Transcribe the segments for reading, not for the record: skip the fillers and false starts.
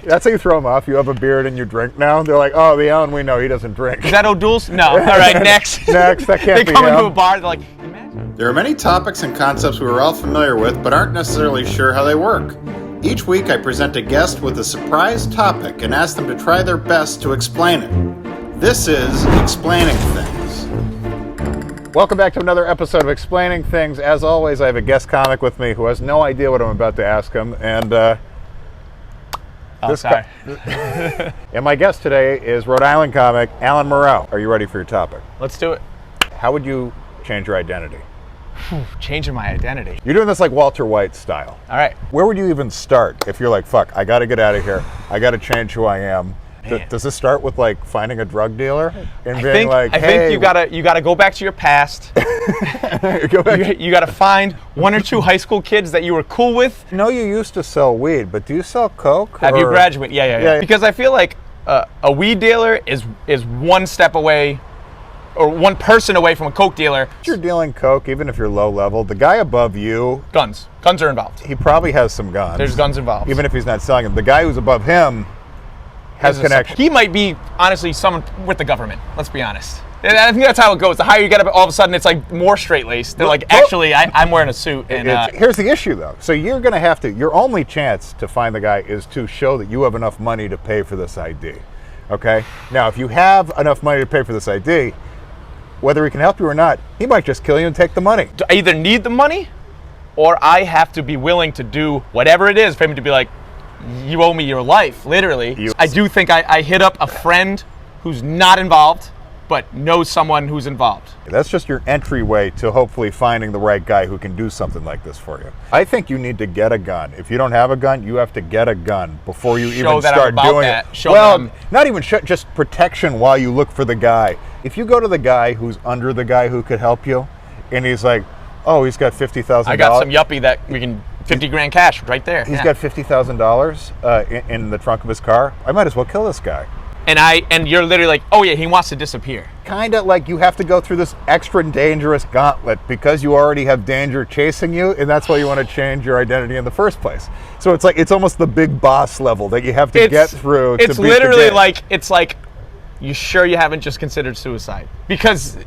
That's how you throw them off. You have a beard and you drink now. They're like, oh, the Alan we know, he doesn't drink. Is that O'Doul's? No. All right, next. Next, that can't be They come him. into a bar, they're like, imagine. There are many topics and concepts we are all familiar with, but aren't necessarily sure how they work. Each week I present a guest with a surprise topic and ask them to try their best to explain it. This is Explaining Things. Welcome back to another episode of Explaining Things. As always, I have a guest comic with me who has no idea what I'm about to ask him. And Sorry. and my guest today is Rhode Island comic Alan Moreau. Are you ready for your topic? Let's do it. How would you change your identity? Changing my identity. You're doing this like Walter White style. All right. Where would you even start if you're like, fuck, I got to get out of here. I got to change who I am. Does this start with like finding a drug dealer and being like, I think you gotta go back to your past. You gotta find one or two high school kids that you were cool with. I know you used to sell weed, but do you sell coke? Have you graduated? Yeah. Because I feel like a weed dealer is one step away, or one person away from a coke dealer. If you're dealing coke, even if you're low level, the guy above you, Guns are involved. he probably has some guns. There's guns involved. Even if he's not selling them. The guy who's above him has connection. He might be, honestly, someone with the government. Let's be honest. And I think that's how it goes. The higher you get up, all of a sudden, it's like more straight-laced. They're like, actually, I'm wearing a suit. And here's the issue, though. So you're going to have to, your only chance to find the guy is to show that you have enough money to pay for this ID. Okay? Now, if you have enough money to pay for this ID, whether he can help you or not, he might just kill you and take the money. I either need the money, or I have to be willing to do whatever it is for him to be like, you owe me your life, literally. I do think I hit up a friend who's not involved, but knows someone who's involved. That's just your entryway to hopefully finding the right guy who can do something like this for you. I think you need to get a gun. If you don't have a gun, you have to get a gun before you even start doing it. Well, not even just protection while you look for the guy. If you go to the guy who's under the guy who could help you, and he's like, oh, he's got $50,000. I got some yuppie that we can 50 grand cash right there. He's got $50,000 in the trunk of his car. I might as well kill this guy. And you're literally like, oh yeah, he wants to disappear. Kind of like you have to go through this extra dangerous gauntlet because you already have danger chasing you, and that's why you want to change your identity in the first place. So it's like, it's almost the big boss level that you have to get through. It's literally like, you sure you haven't just considered suicide? Because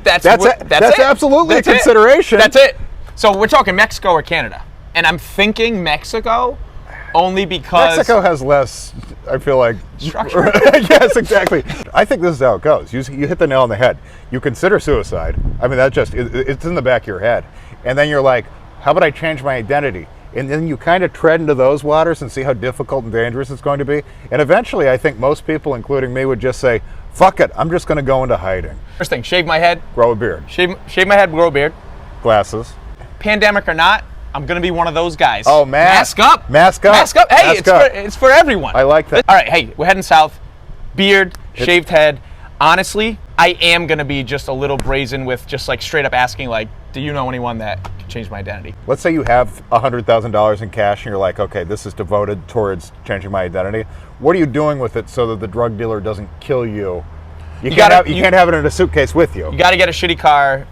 that's absolutely a consideration. That's it. So we're talking Mexico or Canada. And I'm thinking Mexico only because Mexico has less, I feel like, structure. Yes, exactly. I think this is how it goes. You hit the nail on the head. You consider suicide. I mean, it's in the back of your head. And then you're like, how about I change my identity? And then you kind of tread into those waters and see how difficult and dangerous it's going to be. And eventually, I think most people, including me, would just say, fuck it, I'm just going to go into hiding. First thing, shave my head. Grow a beard. Shave my head, grow a beard. Glasses. Pandemic or not, I'm going to be one of those guys. Oh, mask up. Mask up. Mask up. Hey, it's for everyone. I like that. All right, hey, we're heading south. Beard, shaved head. Honestly, I am going to be just a little brazen with just like straight up asking, like, do you know anyone that can change my identity? Let's say you have $100,000 in cash and you're like, okay, this is devoted towards changing my identity. What are you doing with it so that the drug dealer doesn't kill you? You can't have it in a suitcase with you. You got to get a shitty car.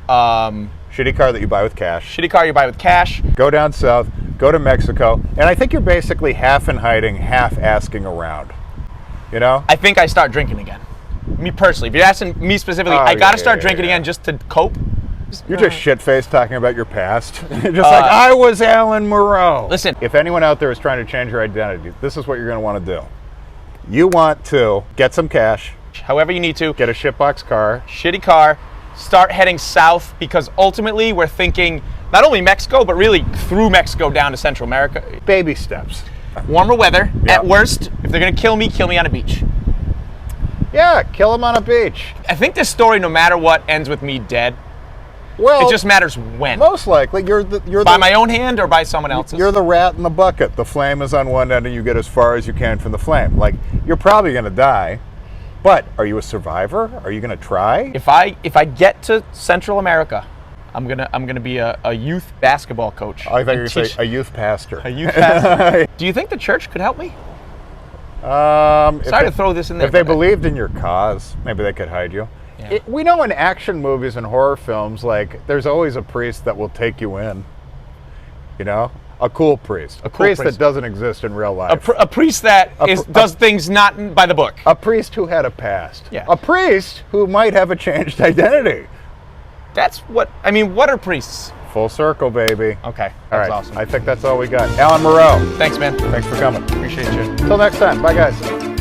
Shitty car that you buy with cash. Shitty car you buy with cash. Go down south, go to Mexico, and I think you're basically half in hiding, half asking around. You know? I think I start drinking again. Me personally. If you're asking me specifically, I got to start drinking again just to cope. You're just shit-faced talking about your past. Just like, I was Alan Moreau. Listen. If anyone out there is trying to change your identity, this is what you're going to want to do. You want to get some cash. However you need to. Get a shitbox car. Shitty car. Start heading south, because ultimately we're thinking not only Mexico, but really through Mexico down to Central America. Baby steps. Warmer weather. Yep. At worst, if they're going to kill me on a beach. Yeah, kill them on a beach. I think this story, no matter what, ends with me dead. Well, it just matters when. Most likely, you're by my own hand or by someone else's. You're the rat in the bucket. The flame is on one end, and you get as far as you can from the flame. Like, you're probably going to die. But are you a survivor? Are you going to try? If I get to Central America, I'm gonna be a youth basketball coach. I thought you were going to say a youth pastor. A youth pastor. Do you think the church could help me? Sorry to throw this in there. If they believed in your cause, maybe they could hide you. Yeah. We know in action movies and horror films, like, there's always a priest that will take you in. You know? A cool priest. A cool priest priest. that doesn't exist in real life. A priest that does things not by the book. A priest who had a past. Yeah. A priest who might have a changed identity. That's what, I mean, what are priests? Full circle, baby. Okay, All that's right. awesome. I think that's all we got. Alan Moreau. Thanks, man. Thanks for coming. Appreciate you. Until next time. Bye, guys.